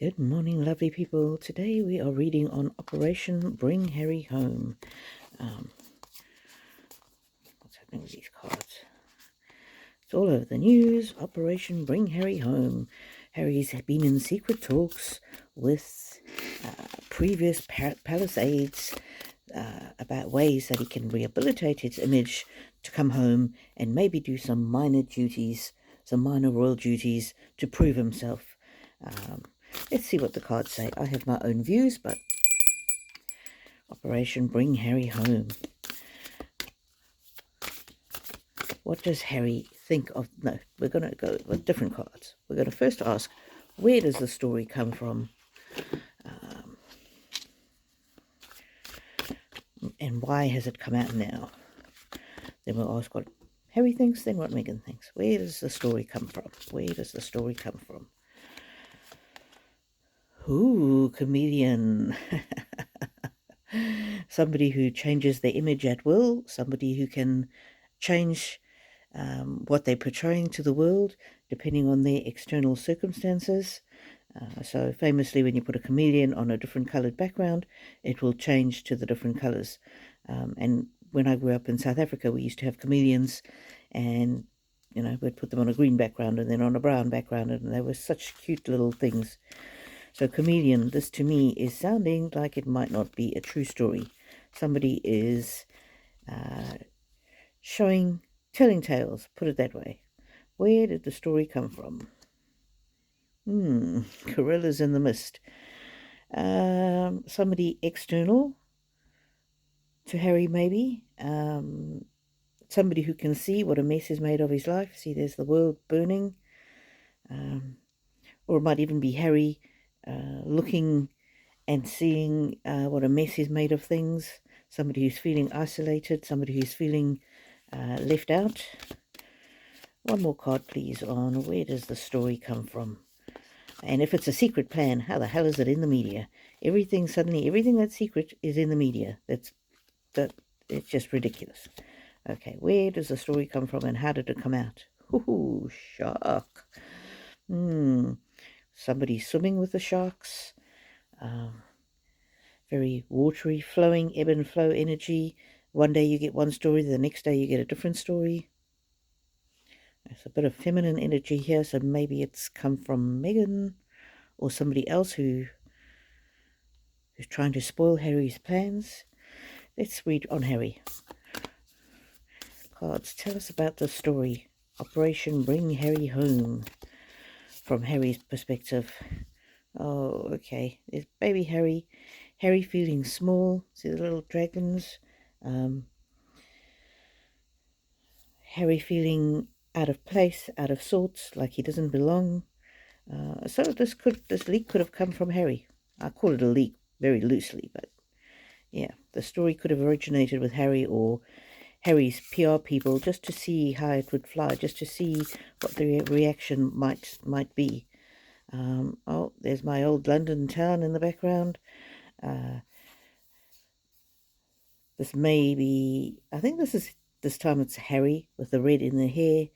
Good morning, lovely people. Today we are reading on Operation Bring Harry Home. What's happening with these cards? It's all over the news. Operation Bring Harry Home. Harry's been in secret talks with previous palisades about ways that he can rehabilitate his image to come home and maybe do some minor royal duties to prove himself. Let's see what the cards say. I have my own views, but Operation Bring Harry Home. What does Harry think of... No, we're going to go with different cards. We're going to first ask, where does the story come from? And why has it come out now? Then we'll ask what Harry thinks, then what Meghan thinks. Where does the story come from? Where does the story come from? Ooh, chameleon. Somebody who changes their image at will, somebody who can change what they're portraying to the world depending on their external circumstances. So famously, when you put a chameleon on a different coloured background, it will change to the different colours. And when I grew up in South Africa, we used to have chameleons, and we'd put them on a green background and then on a brown background, and they were such cute little things. So chameleon, this to me is sounding like it might not be a true story. Somebody is telling tales, put it that way. Where did the story come from? Gorillas in the mist. Somebody external to Harry, maybe. Somebody who can see what a mess is made of his life. See, there's the world burning. Or it might even be Harry looking and seeing what a mess is made of things. Somebody who's feeling isolated. Somebody who's feeling left out. One more card, please, on where does the story come from? And if it's a secret plan, how the hell is it in the media? Everything that's secret is in the media. It's just ridiculous. Okay, where does the story come from and how did it come out? Ooh, shark. Somebody swimming with the sharks. Very watery, flowing, ebb and flow energy. One day you get one story, the next day you get a different story. There's a bit of feminine energy here, so maybe it's come from Meghan or somebody else who's trying to spoil Harry's plans. Let's read on Harry. Cards, tell us about the story. Operation Bring Harry Home. From Harry's perspective. Oh, okay. There's baby Harry. Harry feeling small. See the little dragons. Harry feeling out of place, out of sorts, like he doesn't belong. So this leak could have come from Harry. I call it a leak very loosely, but yeah, the story could have originated with Harry or Harry's PR people, just to see how it would fly, just to see what the reaction might be. Oh, there's my old London town in the background. This may be, I think this time it's Harry with the red in the hair,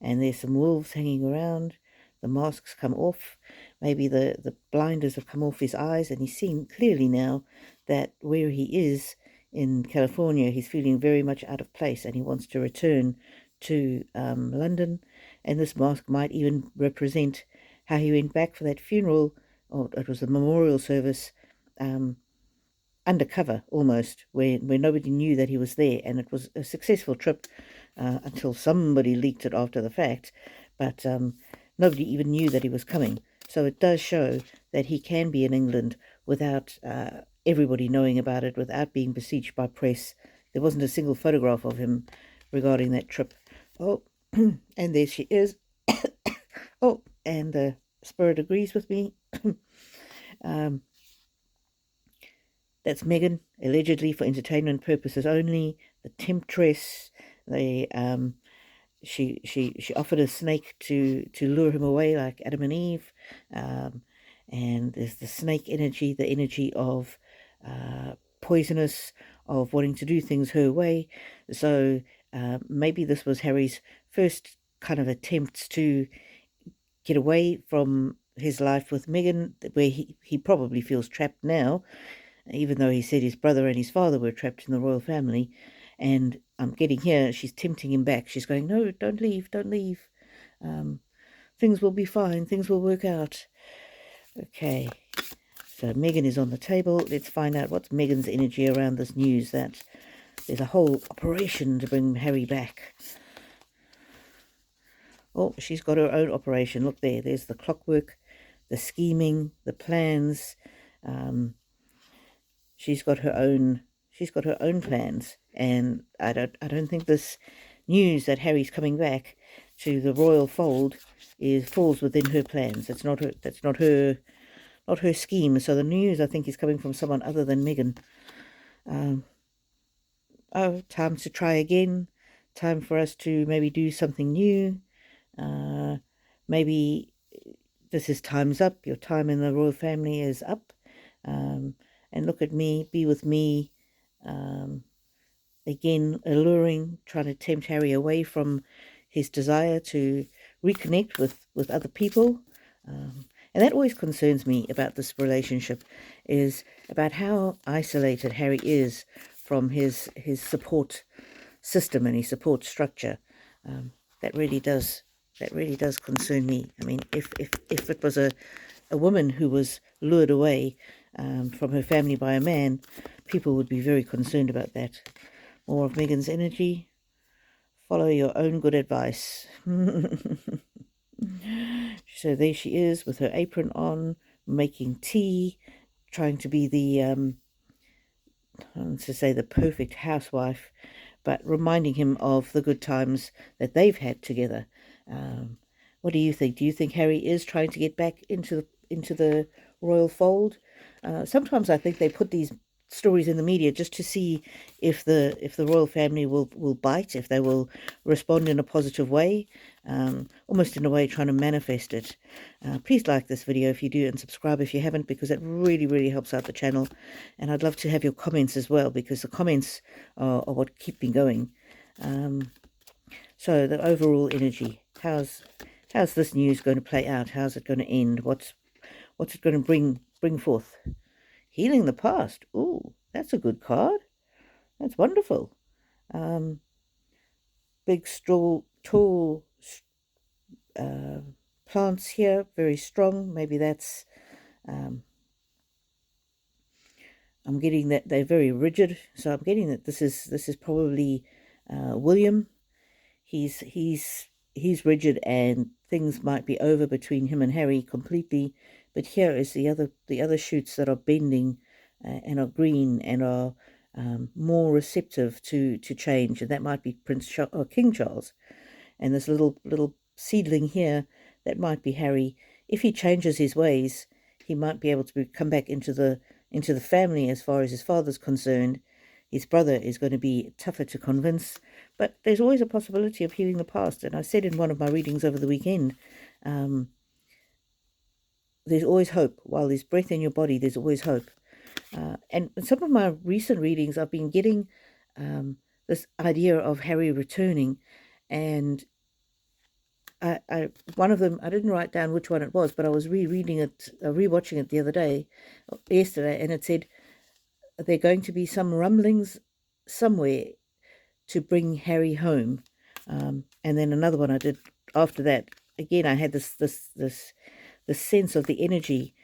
and there's some wolves hanging around. The masks come off. Maybe the blinders have come off his eyes, and he's seeing clearly now that where he is in California, he's feeling very much out of place, and he wants to return to London. And this mask might even represent how he went back for that funeral, or it was the memorial service, undercover almost, where nobody knew that he was there, and it was a successful trip until somebody leaked it after the fact, but nobody even knew that he was coming. So it does show that he can be in England without everybody knowing about it, without being besieged by press. There wasn't a single photograph of him regarding that trip. Oh, and there she is. Oh, and the spirit agrees with me. That's Meghan, allegedly for entertainment purposes only. The temptress. She offered a snake to lure him away, like Adam and Eve. And there's the snake energy, the energy of poisonous, of wanting to do things her way. So maybe this was Harry's first kind of attempts to get away from his life with Meghan, where he probably feels trapped now, even though he said his brother and his father were trapped in the royal family. And I'm getting here, she's tempting him back. She's going, no, don't leave, don't leave. Things will be fine, things will work out. Okay, so Meghan is on the table. Let's find out what's Meghan's energy around this news that there's a whole operation to bring Harry back. Oh, she's got her own operation. Look there. There's the clockwork, the scheming, the plans. She's got her own. She's got her own plans, and I don't think this news that Harry's coming back to the royal fold falls within her plans. It's not her. That's not her. Not her scheme. So the news, I think, is coming from someone other than Meghan. Oh, time to try again. Time for us to maybe do something new. Maybe this is time's up. Your time in the royal family is up. And look at me, be with me. Again, alluring, trying to tempt Harry away from his desire to reconnect with other people. And that always concerns me about this relationship, is about how isolated Harry is from his support system and his support structure. That really does concern me. I mean, if it was a woman who was lured away from her family by a man, people would be very concerned about that. More of Meghan's energy. Follow your own good advice. So there she is with her apron on, making tea, trying to be the, the perfect housewife, but reminding him of the good times that they've had together. What do you think? Do you think Harry is trying to get back into the royal fold? Sometimes I think they put these stories in the media just to see if the royal family will bite, if they will respond in a positive way, almost in a way trying to manifest it. Please like this video if you do, and subscribe if you haven't, because it really helps out the channel. And I'd love to have your comments as well, because the comments are what keep me going. So the overall energy, how's this news going to play out? How's it going to end? What's it going to bring forth? Healing the past. Ooh, that's a good card. That's wonderful. Big, tall plants here, very strong. Maybe that's... I'm getting that they're very rigid. So I'm getting that this is probably William. He's rigid, and things might be over between him and Harry completely. But here is the other shoots that are bending and are green and are more receptive to change, and that might be King Charles. And this little seedling here, that might be Harry. If he changes his ways, he might be able to come back into the family as far as his father's concerned. His brother is going to be tougher to convince, but there's always a possibility of healing the past. And I said in one of my readings over the weekend, there's always hope. While there's breath in your body, there's always hope. And in some of my recent readings, I've been getting this idea of Harry returning, and one of them, I didn't write down which one it was, but I was rewatching it yesterday, and it said there are going to be some rumblings somewhere to bring Harry home. And then another one I did after that. Again, I had this sense of the energy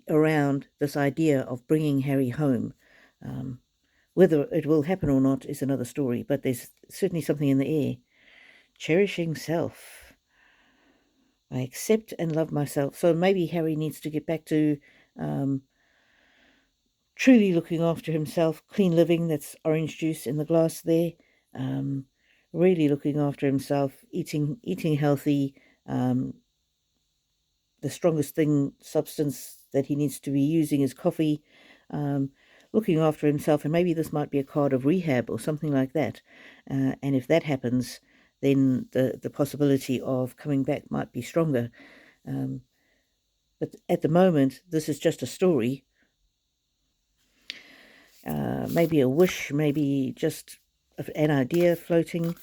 around this idea of bringing Harry home. Whether it will happen or not is another story, but there's certainly something in the air. Cherishing self. I accept and love myself. So maybe Harry needs to get back to truly looking after himself, clean living. That's orange juice in the glass there. Really looking after himself, eating healthy. The strongest substance that he needs to be using is coffee. Looking after himself, and maybe this might be a card of rehab or something like that. And if that happens, then the possibility of coming back might be stronger. But at the moment, this is just a story. Maybe a wish, maybe just an idea floating.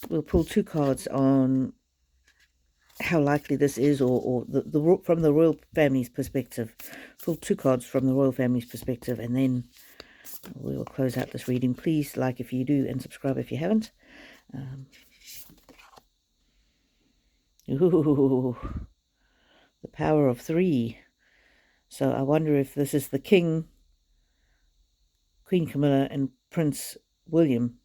We'll pull two cards on how likely this is, or from the royal family's perspective. Pull 2 cards from the royal family's perspective, and then we will close out this reading. Please like if you do, and subscribe if you haven't. Ooh, the power of 3. So I wonder if this is the King, Queen Camilla, and Prince William.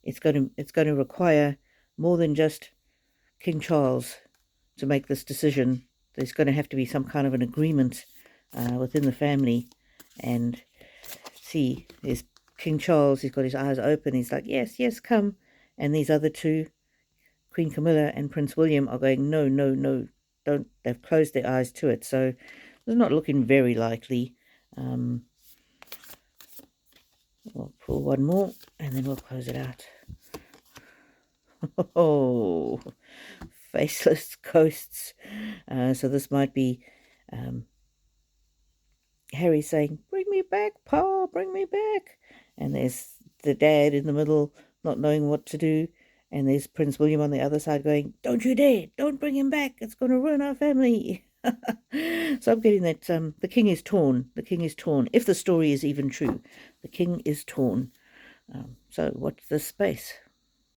It's going to require more than just King Charles to make this decision. There's going to have to be some kind of an agreement within the family. And see, there's King Charles. He's got his eyes open. He's like, yes, yes, come. And these other 2, Queen Camilla and Prince William, are going, no, no, no, don't. They've closed their eyes to it. So it's not looking very likely. We'll pull one more, and then we'll close it out. Oh, faceless ghosts. So this might be Harry saying, bring me back, Pa, bring me back. And there's the dad in the middle not knowing what to do. And there's Prince William on the other side going, don't you dare, don't bring him back. It's going to ruin our family. So I'm getting that the king is torn. The king is torn. If the story is even true, the king is torn. So watch this space.